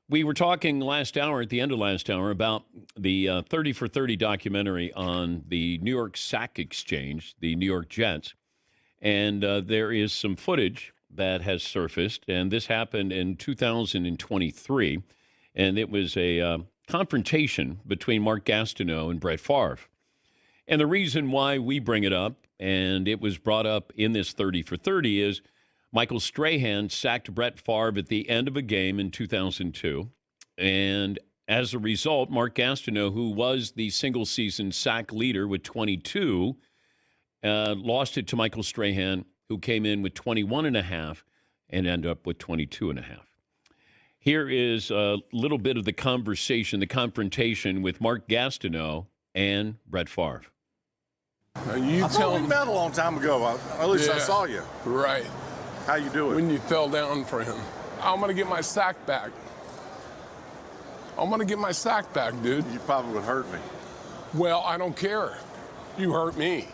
We were talking last hour, at the end of last hour, about the 30 for 30 documentary on the New York Sack Exchange, the New York Jets. And there is some footage that has surfaced, and this happened in 2023. And it was a confrontation between Mark Gastineau and Brett Favre. And the reason why we bring it up, and it was brought up in this 30 for 30, is Michael Strahan sacked Brett Favre at the end of a game in 2002. And as a result, Mark Gastineau, who was the single-season sack leader with 22, lost it to Michael Strahan, who came in with 21 and a half and ended up with 22 and a half. Here is a little bit of the conversation, the confrontation with Mark Gastineau and Brett Favre. I thought we met a long time ago. At least I saw you. Right. How you doing? When you fell down for him. I'm going to get my sack back. I'm going to get my sack back, dude. You probably would hurt me. Well, I don't care. You hurt me.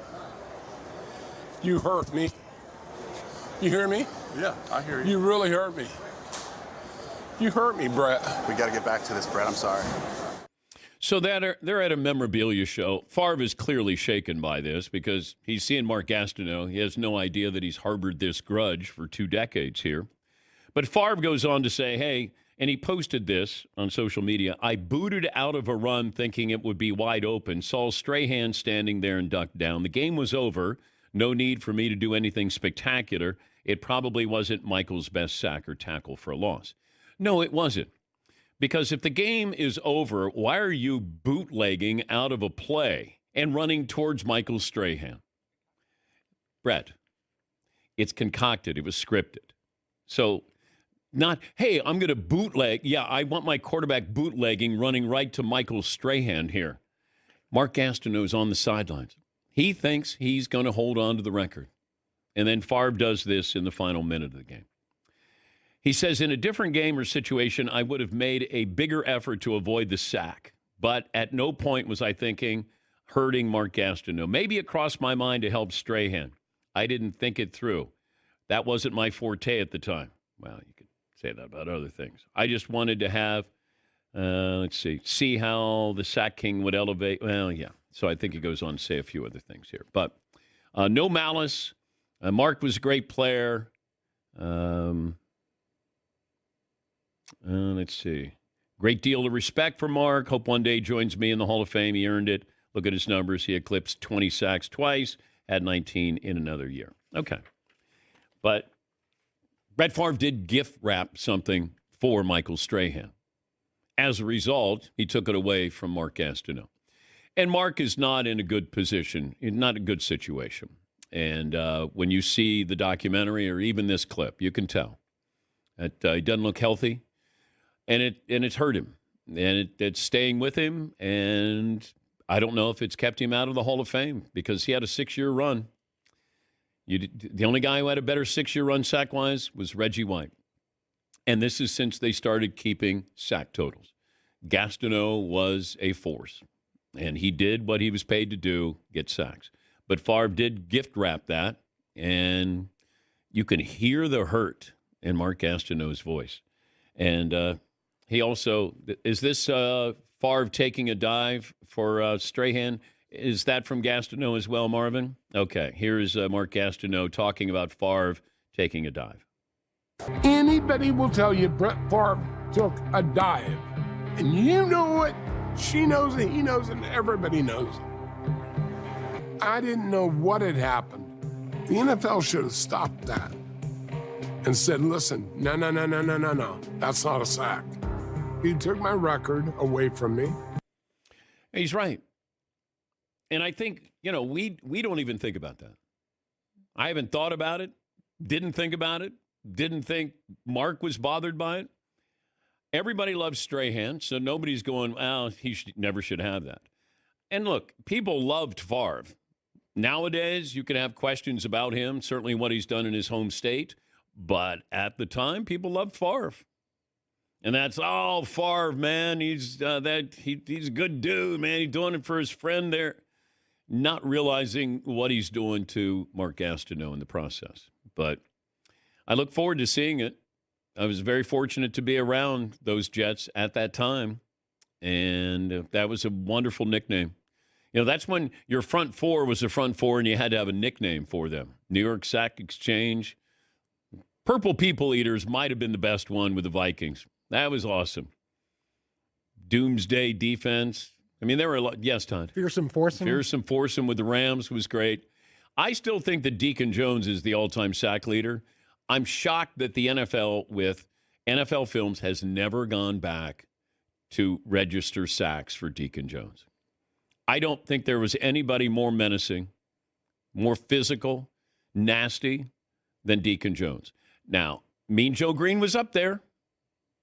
You hurt me. You hear me? Yeah, I hear you. You really hurt me. You hurt me, Brett. We got to get back to this, Brett. I'm sorry. So they're at a memorabilia show. Favre is clearly shaken by this because he's seeing Mark Gastineau. He has no idea that he's harbored this grudge for 2 decades here. But Favre goes on to say, hey, and he posted this on social media, I booted out of a run thinking it would be wide open, saw Strahan standing there and ducked down. The game was over. No need for me to do anything spectacular. It probably wasn't Michael's best sack or tackle for a loss. No, it wasn't. Because if the game is over, why are you bootlegging out of a play and running towards Michael Strahan? Brett, it's concocted. It was scripted. So not, hey, I'm going to bootleg. Yeah, I want my quarterback bootlegging, running right to Michael Strahan here. Mark Gastineau's on the sidelines. He thinks he's going to hold on to the record. And then Favre does this in the final minute of the game. He says, in a different game or situation, I would have made a bigger effort to avoid the sack. But at no point was I thinking hurting Mark Gastineau. Maybe it crossed my mind to help Strahan. I didn't think it through. That wasn't my forte at the time. Well, you could say that about other things. I just wanted to have, see how the sack king would elevate. Well, yeah. So I think he goes on to say a few other things here. But no malice. Mark was a great player. Let's see. Great deal of respect for Mark. Hope one day joins me in the Hall of Fame. He earned it. Look at his numbers. He eclipsed 20 sacks twice, had 19 in another year. Okay. But Brett Favre did gift wrap something for Michael Strahan. As a result, he took it away from Mark Gastineau. And Mark is not in a good position, not a good situation. And when you see the documentary or even this clip, you can tell that he doesn't look healthy. And it's hurt him, and it's staying with him, and I don't know if it's kept him out of the Hall of Fame because he had a 6-year run. The only guy who had a better 6-year run sack-wise was Reggie White, and this is since they started keeping sack totals. Gastineau was a force, and he did what he was paid to do, get sacks. But Favre did gift wrap that, and you can hear the hurt in Mark Gastineau's voice. And he also, is this Favre taking a dive for Strahan? Is that from Gastineau as well, Marvin? Okay, here's Mark Gastineau talking about Favre taking a dive. Anybody will tell you Brett Favre took a dive. And you know it. She knows it. He knows it. And everybody knows it. I didn't know what had happened. The NFL should have stopped that and said, listen, no. That's not a sack. He took my record away from me. He's right. And I think, we don't even think about that. I haven't thought about it, didn't think about it, didn't think Mark was bothered by it. Everybody loves Strahan, so nobody's going, he never should have that. And look, people loved Favre. Nowadays, you can have questions about him, certainly what he's done in his home state. But at the time, people loved Favre. And that's, Favre, man, he's a good dude, man. He's doing it for his friend there. Not realizing what he's doing to Mark Gastineau in the process. But I look forward to seeing it. I was very fortunate to be around those Jets at that time, and that was a wonderful nickname. That's when your front four was the front four, and you had to have a nickname for them. New York Sack Exchange. Purple People Eaters might have been the best one with the Vikings. That was awesome. Doomsday defense. I mean, there were a lot. Yes, Todd. Fearsome Foursome. Fearsome Foursome with the Rams was great. I still think that Deacon Jones is the all-time sack leader. I'm shocked that the NFL, with NFL Films, has never gone back to register sacks for Deacon Jones. I don't think there was anybody more menacing, more physical, nasty than Deacon Jones. Now, Mean Joe Green was up there.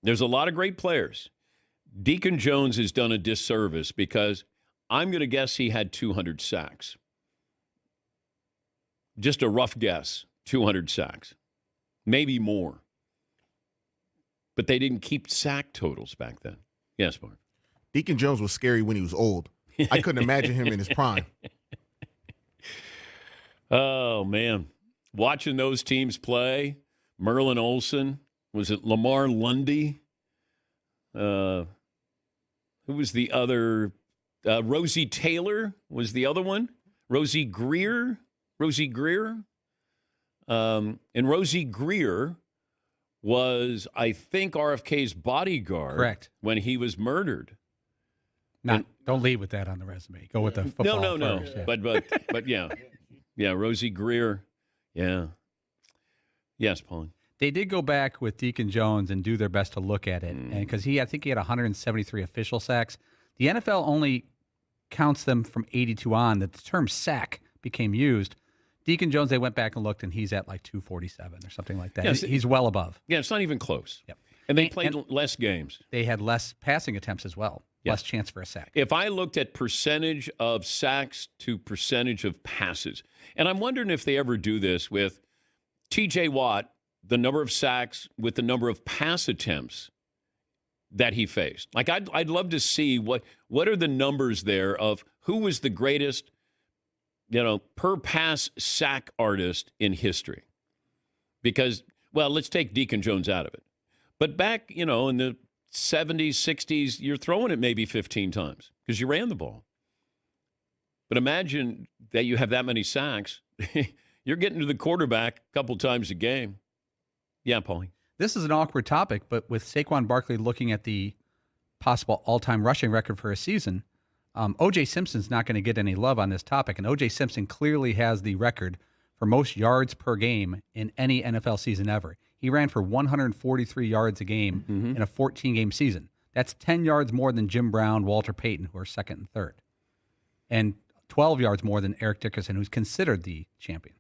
There's a lot of great players. Deacon Jones has done a disservice because I'm going to guess he had 200 sacks. Just a rough guess, 200 sacks. Maybe more. But they didn't keep sack totals back then. Yes, Mark. Deacon Jones was scary when he was old. I couldn't imagine him in his prime. Oh, man. Watching those teams play, Merlin Olsen, was it Lamar Lundy? Who was the other? Rosie Taylor was the other one. Rosie Greer. And Rosie Greer was, I think, RFK's bodyguard. Correct. When he was murdered. Don't lead with that on the resume. Go with the football No. first, yeah. But yeah. Yeah, Rosie Greer. Yeah. Yes, Pauline. They did go back with Deacon Jones and do their best to look at it. And because I think he had 173 official sacks. The NFL only counts them from 82 on. That the term sack became used. Deacon Jones, they went back and looked, and he's at like 247 or something like that. Yeah, he's well above. Yeah, it's not even close. Yep. And they played less games. They had less passing attempts as well. Yeah. Less chance for a sack. If I looked at percentage of sacks to percentage of passes, and I'm wondering if they ever do this with T.J. Watt, the number of sacks with the number of pass attempts that he faced. Like, I'd love to see what are the numbers there of who was the greatest, per pass sack artist in history. Because, well, let's take Deacon Jones out of it. But back, in the 70s, 60s, you're throwing it maybe 15 times because you ran the ball. But imagine that you have that many sacks. You're getting to the quarterback a couple times a game. Yeah, Paulie. This is an awkward topic, but with Saquon Barkley looking at the possible all-time rushing record for a season, O.J. Simpson's not going to get any love on this topic, and O.J. Simpson clearly has the record for most yards per game in any NFL season ever. He ran for 143 yards a game in a 14-game season. That's 10 yards more than Jim Brown, Walter Payton, who are second and third, and 12 yards more than Eric Dickerson, who's considered the champion.